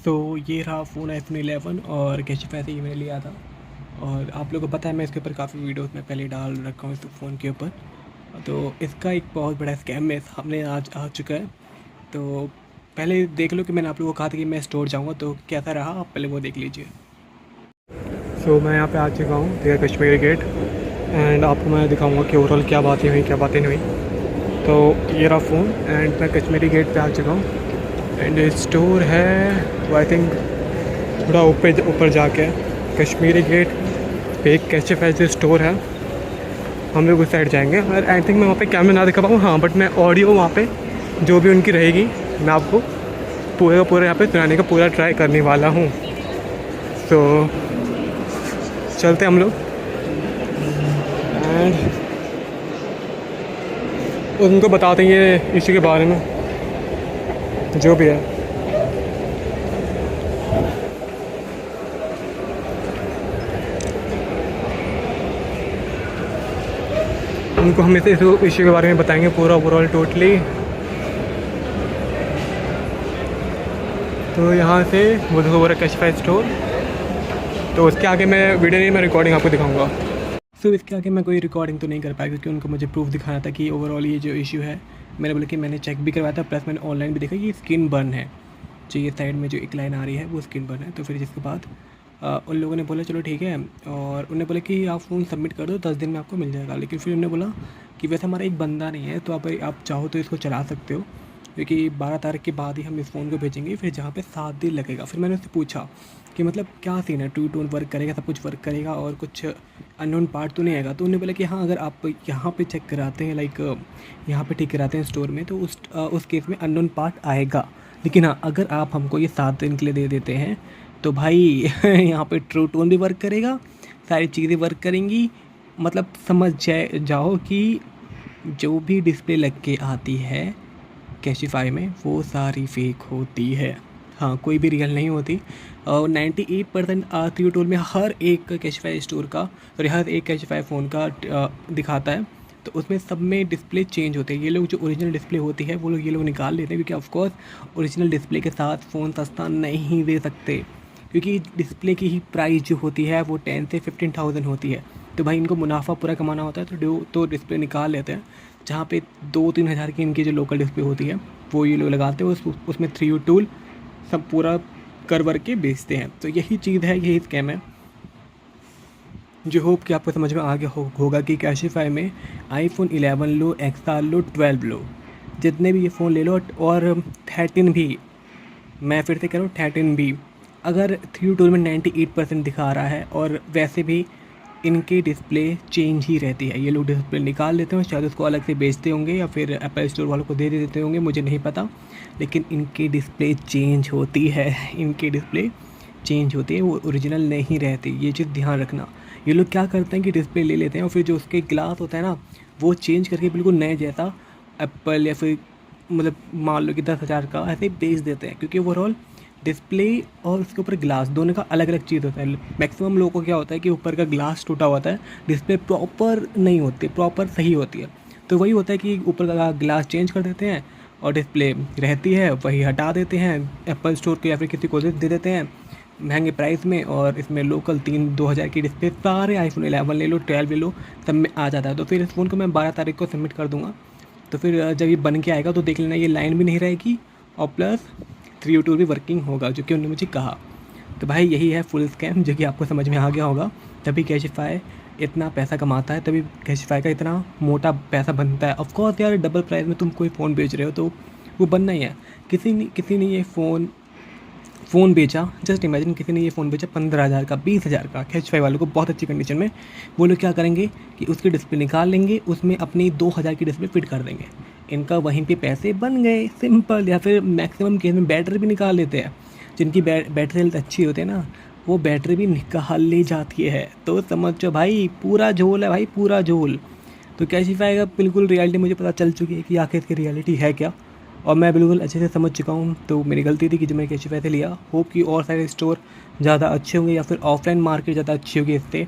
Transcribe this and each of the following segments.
तो ये रहा फ़ोन iPhone 11 और कैशिफाई से ही मैंने लिया था। और आप लोगों को पता है मैं इसके ऊपर काफ़ी वीडियोस में पहले डाल रखा हूँ इस फ़ोन के ऊपर। तो इसका एक बहुत बड़ा स्कैम में सामने आज आ चुका है। तो पहले देख लो कि मैंने आप लोगों को कहा था कि मैं स्टोर जाऊँगा, तो कैसा रहा आप पहले वो देख लीजिए। मैं यहाँ पे आ चुका हूँ दिया कश्मीरी गेट, एंड आपको मैं दिखाऊंगा कि ओवरऑल क्या बातें हुई क्या बातें नहीं हुई। तो ये रहा फ़ोन एंड मैं कश्मीरी गेट पे आ चुका हूँ। एंड स्टोर है वो आई थिंक थोड़ा ऊपर जाके कश्मीरी गेट पे एक कैशिफाई जो स्टोर है, हम लोग उस साइड जाएंगे। और आई थिंक मैं वहाँ पे कैमरा ना दिखा पाऊँ, हाँ, बट मैं ऑडियो वहाँ पे जो भी उनकी रहेगी मैं आपको पूरे का पूरा यहाँ पे सुनाने का पूरा ट्राई करने वाला हूँ। तो चलते हम लोग एंड उनको बताते हैं ये इशू के बारे में जो भी है। उनको हम इस इशू के बारे में बताएंगे पूरा ओवरऑल टोटली। तो यहाँ से वो देखो वो कैशिफाई स्टोर। तो उसके आगे मैं वीडियो नहीं, मैं रिकॉर्डिंग आपको दिखाऊंगा। इसके आगे मैं कोई रिकॉर्डिंग तो नहीं कर पाया क्योंकि उनको मुझे प्रूफ दिखाना था कि ओवरऑल ये जो इशू है, मैंने बोला कि मैंने चेक भी करवाया था, प्लस मैंने ऑनलाइन भी देखा कि स्किन बर्न है, जो ये साइड में जो एक लाइन आ रही है वो स्किन बर्न है। तो फिर जिसके बाद उन लोगों ने बोला चलो ठीक है, और उन्होंने बोला कि आप फ़ोन सबमिट कर दो, 10 दिन में आपको मिल जाएगा। लेकिन फिर उन्होंने बोला कि वैसे हमारा एक बंदा नहीं है, तो आप चाहो तो इसको चला सकते हो, क्योंकि 12 तारीख के बाद ही हम इस फ़ोन को भेजेंगे, फिर जहाँ पे 7 दिन लगेगा। फिर मैंने उससे पूछा कि मतलब क्या सीन है, टू टोन वर्क करेगा, सब कुछ वर्क करेगा और कुछ अननोन पार्ट तो नहीं आएगा। तो उन्होंने बोला कि हाँ, अगर आप यहाँ पे चेक कराते हैं, लाइक यहाँ पे ठीक कराते हैं स्टोर में, तो उस केस में अननोन पार्ट आएगा। लेकिन हाँ, अगर आप हमको ये 7 दिन के लिए दे देते हैं तो भाई यहाँ पे ट्रू टोन भी वर्क करेगा, सारी चीज़ें वर्क करेंगी। मतलब समझ जाओ कि जो भी डिस्प्ले लग के आती है कैशिफाई में वो सारी फेक होती है। हाँ, कोई भी रियल नहीं होती। और 98% थ्री टोल में हर एक कैशिफाई स्टोर का और हर एक कैशिफाई फ़ोन का दिखाता है। तो उसमें सब में डिस्प्ले चेंज होते हैं। ये लोग जो ओरिजिनल डिस्प्ले होती है वो लोग ये लोग निकाल लेते हैं, क्योंकि ऑफकोर्स ओरिजिनल डिस्प्ले के साथ फ़ोन सस्ता नहीं दे सकते, क्योंकि डिस्प्ले की ही प्राइस जो होती है वो 10 से 15,000 होती है। तो भाई इनको मुनाफा पूरा कमाना होता है, तो डिस्प्ले निकाल लेते हैं। जहाँ पे 2-3 हज़ार की इनकी जो लोकल डिस्प्ले होती है वो ये लोग लगाते हैं, उसमें 3U टूल सब पूरा कर वर के बेचते हैं। तो यही चीज़ है, यही स्कैम है, जो होप कि आपको समझ में आ गया होगा कि कैशिफाई में iPhone 11 लो, XR लो, 12 लो, जितने भी ये फ़ोन ले लो, और 13 भी, मैं फिर से कह रहा हूँ 13 भी, अगर 3 टूल में 98% दिखा रहा है और वैसे भी इनकी डिस्प्ले चेंज ही रहती है। ये लोग डिस्प्ले निकाल लेते हैं, शायद उसको अलग से बेचते होंगे या फिर एप्पल स्टोर वालों को दे देते होंगे, मुझे नहीं पता। लेकिन इनकी डिस्प्ले चेंज होती है, इनकी डिस्प्ले चेंज होती है, वो ओरिजिनल नहीं रहती। ये चीज़ ध्यान रखना। ये लोग क्या करते हैं कि डिस्प्ले ले लेते हैं और फिर जो उसके ग्लास होता है ना, वो चेंज करके बिल्कुल नए जैसा एप्पल या फिर मतलब मान लो कि 10,000 का ऐसे ही बेच देते हैं, क्योंकि ओवरऑल डिस्प्ले और उसके ऊपर ग्लास दोनों का अलग अलग चीज़ होता है। मैक्सिमम लोगों को क्या होता है कि ऊपर का ग्लास टूटा होता है, डिस्प्ले प्रॉपर नहीं होती, प्रॉपर सही होती है। तो वही होता है कि ऊपर का ग्लास चेंज कर देते हैं और डिस्प्ले रहती है वही हटा देते हैं, एप्पल स्टोर को या फिर किसी को दे देते हैं महंगे प्राइस में, और इसमें लोकल 3-2 हज़ार की डिस्प्ले सारे iPhone 11 ले लो, 12 ले लो, सब में आ जाता है। तो फिर इस फ़ोन को मैं 12 तारीख को सबमिट कर दूँगा। तो फिर जब ये बन के आएगा तो देख लेना, ये लाइन भी नहीं रहेगी और प्लस 3U टूल भी वर्किंग होगा, जो कि उन्होंने मुझे कहा। तो भाई यही है फुल स्कैम, जो कि आपको समझ में आ गया होगा। तभी कैशिफाई इतना पैसा कमाता है, तभी कैशिफाई का इतना मोटा पैसा बनता है। ऑफकोर्स यार, डबल प्राइस में तुम कोई फ़ोन बेच रहे हो तो वो बनना ही है। किसी ने ये फ़ोन बेचा, जस्ट इमेजिन किसी ने ये फ़ोन बेचा 15,000 का, 20,000 का कैशिफाई वालों को बहुत अच्छी कंडीशन में। वो लोग क्या करेंगे कि उसकी डिस्प्ले निकाल लेंगे, उसमें अपनी 2,000 की डिस्प्ले फिट कर देंगे, इनका वहीं पे पैसे बन गए, सिंपल। या फिर मैक्सिमम केस में बैटरी भी निकाल लेते हैं, जिनकी बैटरी हेल्थ अच्छी होती है ना, वो बैटरी भी निकाल ली जाती है। तो समझो भाई, पूरा झोल है भाई, पूरा झोल। तो कैशिफाई का बिल्कुल रियलिटी मुझे पता चल चुकी है कि आखिर इसकी रियलिटी है क्या, और मैं बिल्कुल अच्छे से समझ चुका हूँ। तो मेरी गलती थी कि जब मैंने कैशिफाई से लिया। होप कि और सारे स्टोर ज़्यादा अच्छे होंगे या फिर ऑफलाइन मार्केट ज़्यादा अच्छी होगी इससे।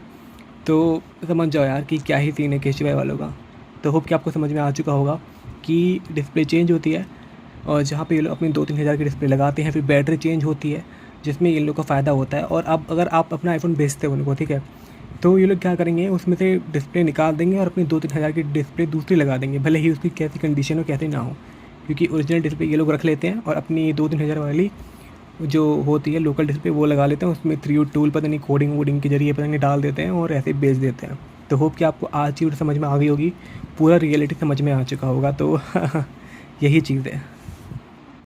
तो समझ जाओ यार कि क्या ही सीन है कैशिफाई वालों का। तो होप कि आपको समझ में आ चुका होगा कि डिस्प्ले चेंज होती है, और जहाँ पे ये लोग अपनी 2-3 हज़ार की डिस्प्ले लगाते हैं, फिर बैटरी चेंज होती है, जिसमें इन लोग का फ़ायदा होता है। और अब अगर आप अपना आईफ़ोन बेचते हो उनको, ठीक है, तो ये लोग क्या करेंगे, उसमें से डिस्प्ले निकाल देंगे और अपनी 2-3 हज़ार की डिस्प्ले दूसरी लगा देंगे, भले ही उसकी कैसी कंडीशन हो कैसी ना हो, क्योंकि ओरिजिनल डिस्प्ले ये लोग रख लेते हैं और अपनी 2-3 हज़ार वाली जो होती है लोकल डिस्प्ले वो लगा लेते हैं। उसमें 3U टूल पता नहीं कोडिंग वोडिंग के जरिए पता नहीं डाल देते हैं और ऐसे ही बेच देते हैं। तो होप कि आपको आज चीज़ समझ में आ गई होगी, पूरा रियलिटी समझ में आ चुका होगा। तो यही चीज़ है।